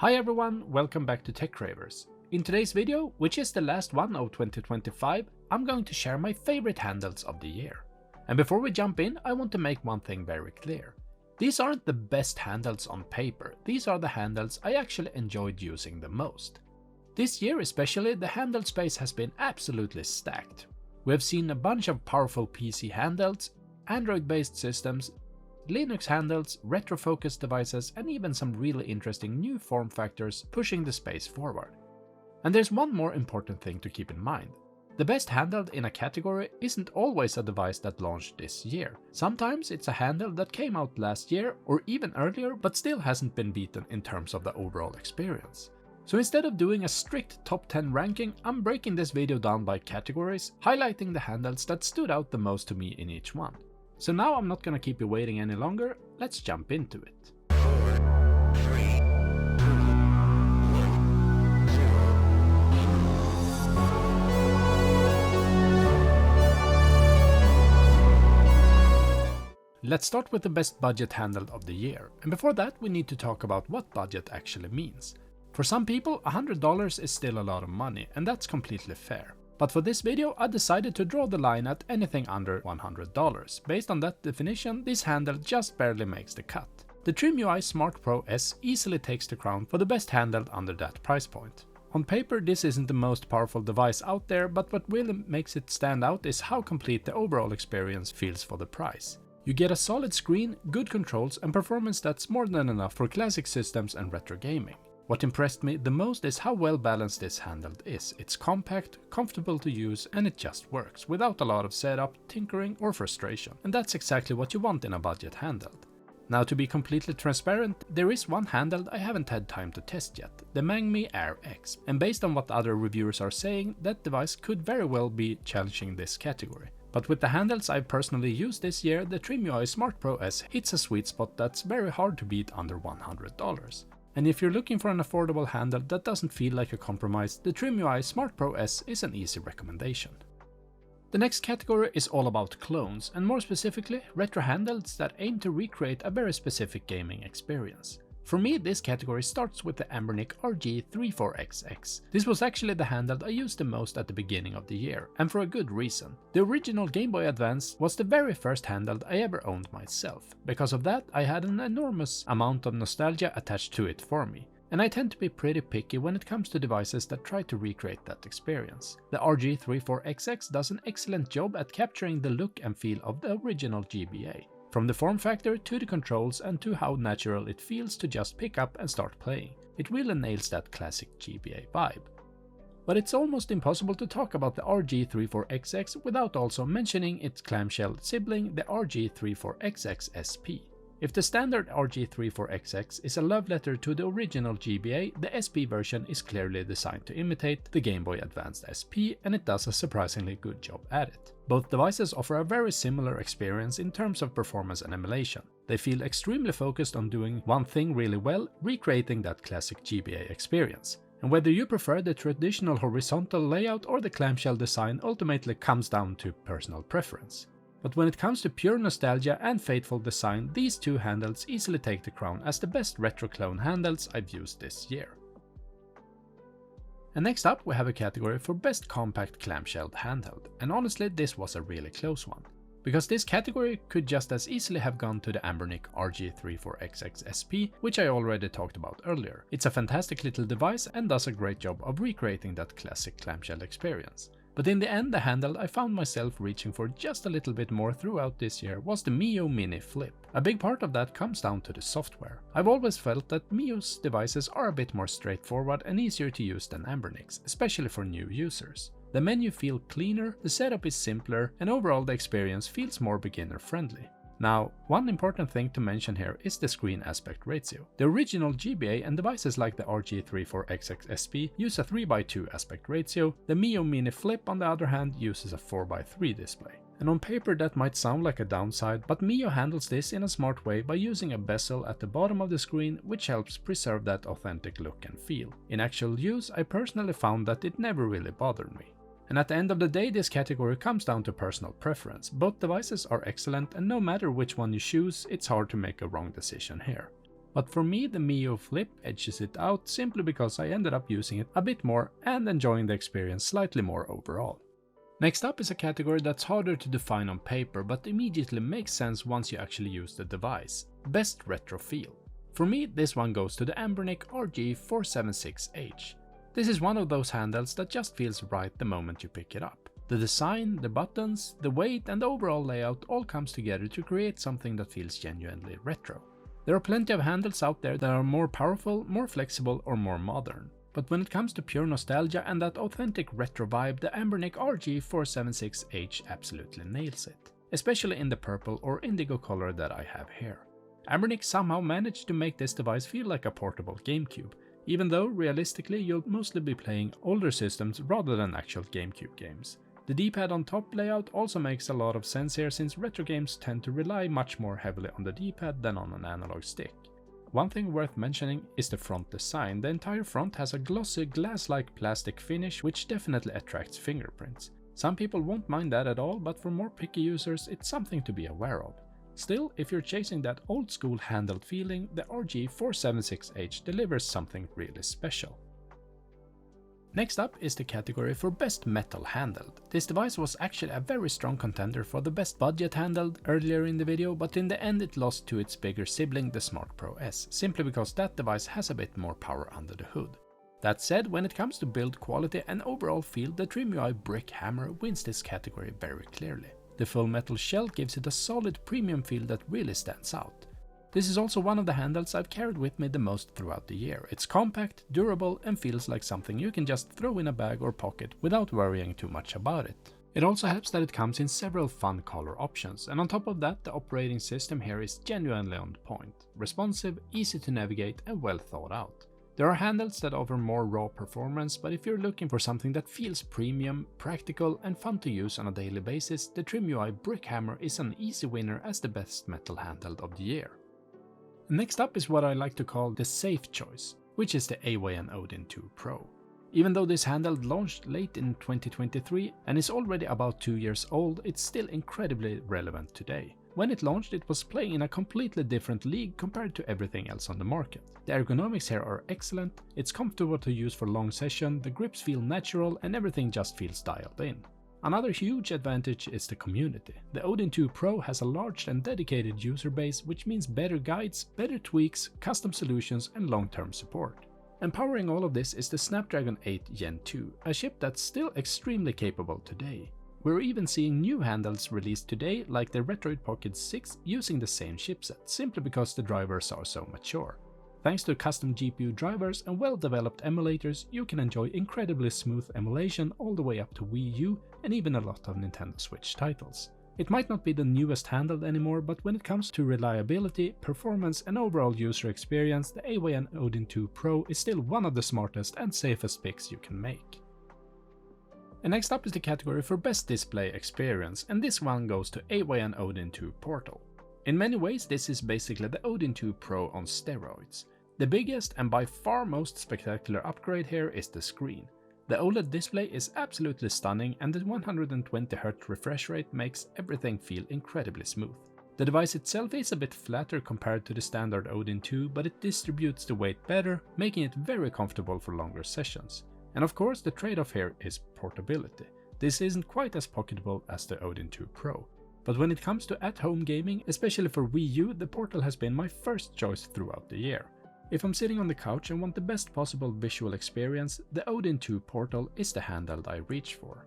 Hi everyone, welcome back to TechCravers. In today's video, which is the last one of 2025, I'm going to share my favorite handhelds of the year. And before we jump in, I want to make one thing very clear. These aren't the best handhelds on paper, these are the handhelds I actually enjoyed using the most. This year especially, the handheld space has been absolutely stacked. We have seen a bunch of powerful PC handhelds, Android-based systems, Linux handhelds, retro-focused devices, and even some really interesting new form factors pushing the space forward. And there's one more important thing to keep in mind. The best handheld in a category isn't always a device that launched this year. Sometimes it's a handheld that came out last year or even earlier but still hasn't been beaten in terms of the overall experience. So instead of doing a strict top 10 ranking, I'm breaking this video down by categories, highlighting the handhelds that stood out the most to me in each one. So now I'm not gonna keep you waiting any longer, let's jump into it. Let's start with the best budget handheld of the year, and before that we need to talk about what budget actually means. For some people, $100 is still a lot of money, and that's completely fair. But for this video, I decided to draw the line at anything under $100. Based on that definition, this handheld just barely makes the cut. The TrimUI Smart Pro S easily takes the crown for the best handheld under that price point. On paper, this isn't the most powerful device out there, but what really makes it stand out is how complete the overall experience feels for the price. You get a solid screen, good controls, and performance that's more than enough for classic systems and retro gaming. What impressed me the most is how well balanced this handheld is. It's compact, comfortable to use, and it just works, without a lot of setup, tinkering, or frustration. And that's exactly what you want in a budget handheld. Now, to be completely transparent, there is one handheld I haven't had time to test yet, the Mangmi Air X. And based on what other reviewers are saying, that device could very well be challenging this category. But with the handhelds I've personally used this year, the TrimUI Smart Pro S hits a sweet spot that's very hard to beat under $100. And if you're looking for an affordable handheld that doesn't feel like a compromise, the TrimUI Smart Pro S is an easy recommendation. The next category is all about clones, and more specifically, retro handhelds that aim to recreate a very specific gaming experience. For me, this category starts with the Anbernic RG34XX. This was actually the handheld I used the most at the beginning of the year, and for a good reason. The original Game Boy Advance was the very first handheld I ever owned myself. Because of that, I had an enormous amount of nostalgia attached to it for me. And I tend to be pretty picky when it comes to devices that try to recreate that experience. The RG34XX does an excellent job at capturing the look and feel of the original GBA. From the form factor to the controls and to how natural it feels to just pick up and start playing. It really nails that classic GBA vibe. But it's almost impossible to talk about the RG34XX without also mentioning its clamshell sibling, the RG34XX SP. If the standard RG34XX is a love letter to the original GBA, the SP version is clearly designed to imitate the Game Boy Advance SP, and it does a surprisingly good job at it. Both devices offer a very similar experience in terms of performance and emulation. They feel extremely focused on doing one thing really well, recreating that classic GBA experience. And whether you prefer the traditional horizontal layout or the clamshell design ultimately comes down to personal preference. But when it comes to pure nostalgia and faithful design, these two handhelds easily take the crown as the best retro clone handhelds I've used this year. And next up we have a category for best compact clamshelled handheld, and honestly this was a really close one. Because this category could just as easily have gone to the Anbernic RG34XX SP, which I already talked about earlier. It's a fantastic little device and does a great job of recreating that classic clamshell experience. But in the end, the handheld I found myself reaching for just a little bit more throughout this year was the Mio Mini Flip. A big part of that comes down to the software. I've always felt that Mio's devices are a bit more straightforward and easier to use than Anbernic's, especially for new users. The menu feels cleaner, the setup is simpler, and overall the experience feels more beginner friendly. Now, one important thing to mention here is the screen aspect ratio. The original GBA and devices like the RG34XX SP use a 3:2 aspect ratio, the Mio Mini Flip on the other hand uses a 4:3 display. And on paper that might sound like a downside, but Mio handles this in a smart way by using a bezel at the bottom of the screen, which helps preserve that authentic look and feel. In actual use, I personally found that it never really bothered me. And at the end of the day, this category comes down to personal preference. Both devices are excellent, and no matter which one you choose, it's hard to make a wrong decision here. But for me, the Mio Flip edges it out simply because I ended up using it a bit more and enjoying the experience slightly more overall. Next up is a category that's harder to define on paper but immediately makes sense once you actually use the device: Best Retro Feel. For me, this one goes to the Anbernic RG476H. This is one of those handhelds that just feels right the moment you pick it up. The design, the buttons, the weight and the overall layout all comes together to create something that feels genuinely retro. There are plenty of handhelds out there that are more powerful, more flexible or more modern. But when it comes to pure nostalgia and that authentic retro vibe, the Anbernic RG476H absolutely nails it. Especially in the purple or indigo color that I have here. Anbernic somehow managed to make this device feel like a portable GameCube, even though realistically you'll mostly be playing older systems rather than actual GameCube games. The D-pad on top layout also makes a lot of sense here, since retro games tend to rely much more heavily on the D-pad than on an analog stick. One thing worth mentioning is the front design. The entire front has a glossy glass-like plastic finish which definitely attracts fingerprints. Some people won't mind that at all, but for more picky users it's something to be aware of. Still, if you're chasing that old school handheld feeling, the RG476H delivers something really special. Next up is the category for Best Metal Handheld. This device was actually a very strong contender for the Best Budget Handheld earlier in the video, but in the end it lost to its bigger sibling, the Smart Pro S, simply because that device has a bit more power under the hood. That said, when it comes to build quality and overall feel, the TrimUI Brick Hammer wins this category very clearly. The full metal shell gives it a solid premium feel that really stands out. This is also one of the handhelds I've carried with me the most throughout the year. It's compact, durable and feels like something you can just throw in a bag or pocket without worrying too much about it. It also helps that it comes in several fun color options, and on top of that the operating system here is genuinely on point, responsive, easy to navigate and well thought out. There are handhelds that offer more raw performance, but if you're looking for something that feels premium, practical and fun to use on a daily basis, the TrimUI Brick Hammer is an easy winner as the best metal handheld of the year. Next up is what I like to call the safe choice, which is the AYN Odin 2 Pro. Even though this handheld launched late in 2023 and is already about 2 years old, it's still incredibly relevant today. When it launched, it was playing in a completely different league compared to everything else on the market. The ergonomics here are excellent, it's comfortable to use for long sessions, the grips feel natural and everything just feels dialed in. Another huge advantage is the community. The Odin 2 Pro has a large and dedicated user base, which means better guides, better tweaks, custom solutions and long-term support. Empowering all of this is the Snapdragon 8 Gen 2, a chip that's still extremely capable today. We're even seeing new handhelds released today like the Retroid Pocket 6 using the same chipset, simply because the drivers are so mature. Thanks to custom GPU drivers and well-developed emulators, you can enjoy incredibly smooth emulation all the way up to Wii U and even a lot of Nintendo Switch titles. It might not be the newest handheld anymore, but when it comes to reliability, performance and overall user experience, the AYN Odin 2 Pro is still one of the smartest and safest picks you can make. And next up is the category for Best Display Experience, and this one goes to AYN Odin 2 Portal. In many ways this is basically the Odin 2 Pro on steroids. The biggest and by far most spectacular upgrade here is the screen. The OLED display is absolutely stunning and the 120Hz refresh rate makes everything feel incredibly smooth. The device itself is a bit flatter compared to the standard Odin 2, but it distributes the weight better, making it very comfortable for longer sessions. And of course the trade-off here is portability. This isn't quite as pocketable as the Odin 2 Pro. But when it comes to at-home gaming, especially for Wii U, the Portal has been my first choice throughout the year. If I'm sitting on the couch and want the best possible visual experience, the Odin 2 Portal is the handheld I reach for.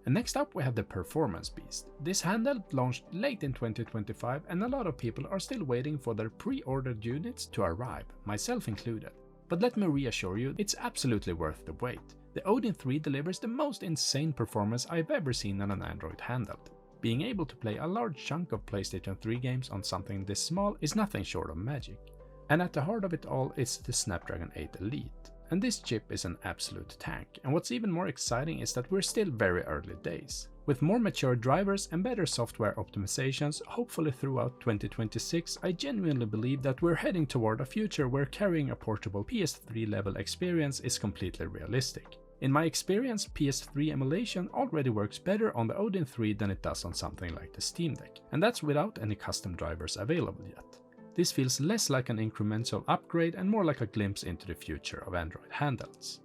And next up we have the Performance Beast. This handheld launched late in 2025 and a lot of people are still waiting for their pre-ordered units to arrive, myself included. But let me reassure you, it's absolutely worth the wait. The Odin 3 delivers the most insane performance I've ever seen on an Android handheld. Being able to play a large chunk of PlayStation 3 games on something this small is nothing short of magic. And at the heart of it all is the Snapdragon 8 Elite. And this chip is an absolute tank, and what's even more exciting is that we're still very early days. With more mature drivers and better software optimizations, hopefully throughout 2026, I genuinely believe that we're heading toward a future where carrying a portable PS3 level experience is completely realistic. In my experience, PS3 emulation already works better on the Odin 3 than it does on something like the Steam Deck, and that's without any custom drivers available yet. This feels less like an incremental upgrade and more like a glimpse into the future of Android handhelds.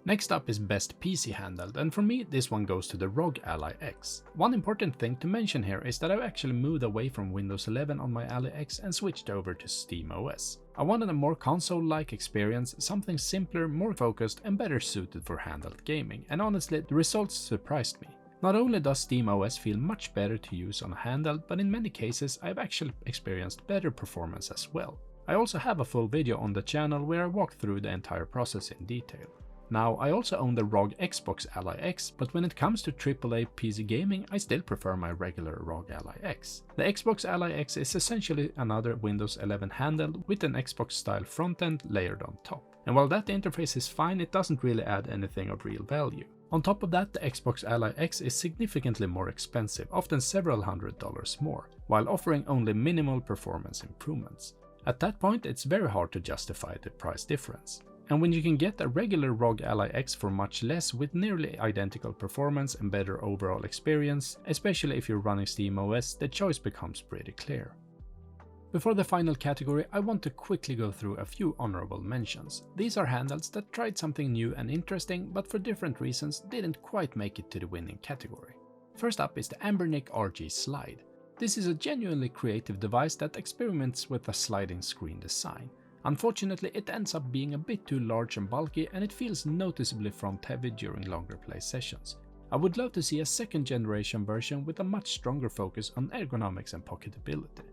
Next up is best PC handheld, and for me this one goes to the ROG Ally X. One important thing to mention here is that I've actually moved away from Windows 11 on my Ally X and switched over to SteamOS. I wanted a more console-like experience, something simpler, more focused and better suited for handheld gaming, and honestly the results surprised me. Not only does SteamOS feel much better to use on a handheld, but in many cases I've actually experienced better performance as well. I also have a full video on the channel where I walk through the entire process in detail. Now, I also own the ROG Xbox Ally X, but when it comes to AAA PC gaming, I still prefer my regular ROG Ally X. The Xbox Ally X is essentially another Windows 11 handheld with an Xbox-style front-end layered on top. And while that interface is fine, it doesn't really add anything of real value. On top of that, the Xbox Ally X is significantly more expensive, often several $100s more, while offering only minimal performance improvements. At that point, it's very hard to justify the price difference. And when you can get a regular ROG Ally X for much less with nearly identical performance and better overall experience, especially if you're running SteamOS, the choice becomes pretty clear. Before the final category, I want to quickly go through a few honorable mentions. These are handhelds that tried something new and interesting, but for different reasons didn't quite make it to the winning category. First up is the Anbernic RG Slide. This is a genuinely creative device that experiments with a sliding screen design. Unfortunately, it ends up being a bit too large and bulky, and it feels noticeably front-heavy during longer play sessions. I would love to see a second generation version with a much stronger focus on ergonomics and pocketability.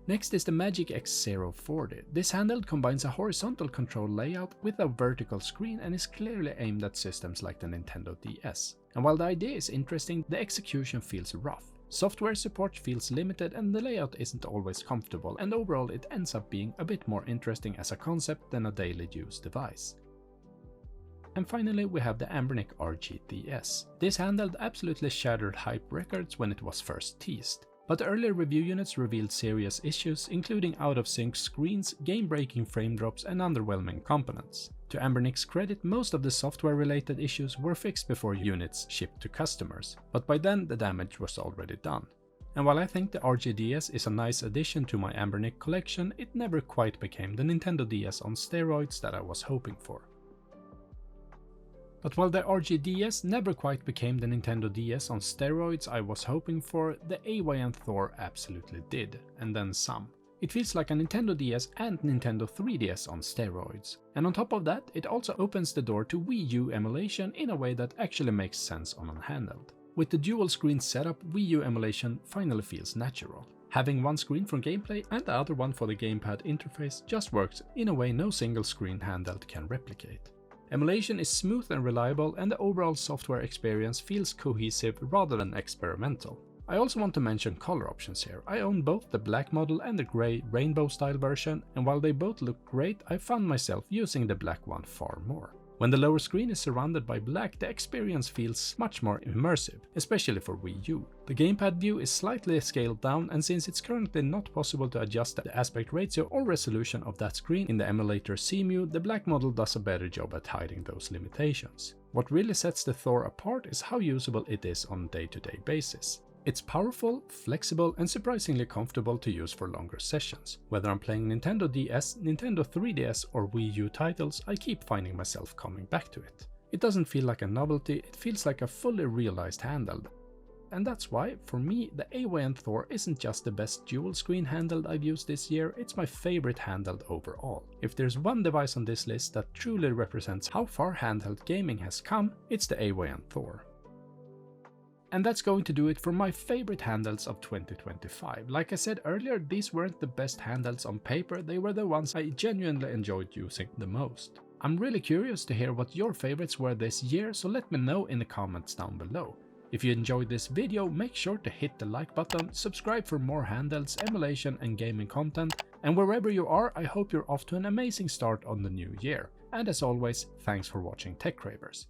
Next is the Magic X040. This handheld combines a horizontal control layout with a vertical screen and is clearly aimed at systems like the Nintendo DS. And while the idea is interesting, the execution feels rough. Software support feels limited and the layout isn't always comfortable, and overall it ends up being a bit more interesting as a concept than a daily use device. And finally we have the Anbernic RGDS. This handheld absolutely shattered hype records when it was first teased. But earlier review units revealed serious issues, including out-of-sync screens, game-breaking frame drops and underwhelming components. To Anbernic's credit, most of the software-related issues were fixed before units shipped to customers, but by then the damage was already done. And while I think the RGDS is a nice addition to my Anbernic collection, it never quite became the Nintendo DS on steroids that I was hoping for. But while the RGDS never quite became the Nintendo DS on steroids I was hoping for, the AYN Thor absolutely did, and then some. It feels like a Nintendo DS and Nintendo 3DS on steroids. And on top of that, it also opens the door to Wii U emulation in a way that actually makes sense on a handheld. With the dual screen setup, Wii U emulation finally feels natural. Having one screen for gameplay and the other one for the gamepad interface just works in a way no single screen handheld can replicate. Emulation is smooth and reliable, and the overall software experience feels cohesive rather than experimental. I also want to mention color options here. I own both the black model and the grey rainbow style version, and while they both look great, I found myself using the black one far more. When the lower screen is surrounded by black, the experience feels much more immersive, especially for Wii U. The gamepad view is slightly scaled down, and since it's currently not possible to adjust the aspect ratio or resolution of that screen in the emulator CMU, the black model does a better job at hiding those limitations. What really sets the Thor apart is how usable it is on a day-to-day basis. It's powerful, flexible, and surprisingly comfortable to use for longer sessions. Whether I'm playing Nintendo DS, Nintendo 3DS, or Wii U titles, I keep finding myself coming back to it. It doesn't feel like a novelty, it feels like a fully realized handheld. And that's why, for me, the AYN Thor isn't just the best dual-screen handheld I've used this year, it's my favorite handheld overall. If there's one device on this list that truly represents how far handheld gaming has come, it's the AYN Thor. And that's going to do it for my favorite handhelds of 2025. Like I said earlier, these weren't the best handhelds on paper, they were the ones I genuinely enjoyed using the most. I'm really curious to hear what your favorites were this year, so let me know in the comments down below. If you enjoyed this video, make sure to hit the like button, subscribe for more handhelds, emulation and gaming content, and wherever you are, I hope you're off to an amazing start on the new year. And as always, thanks for watching TechCravers.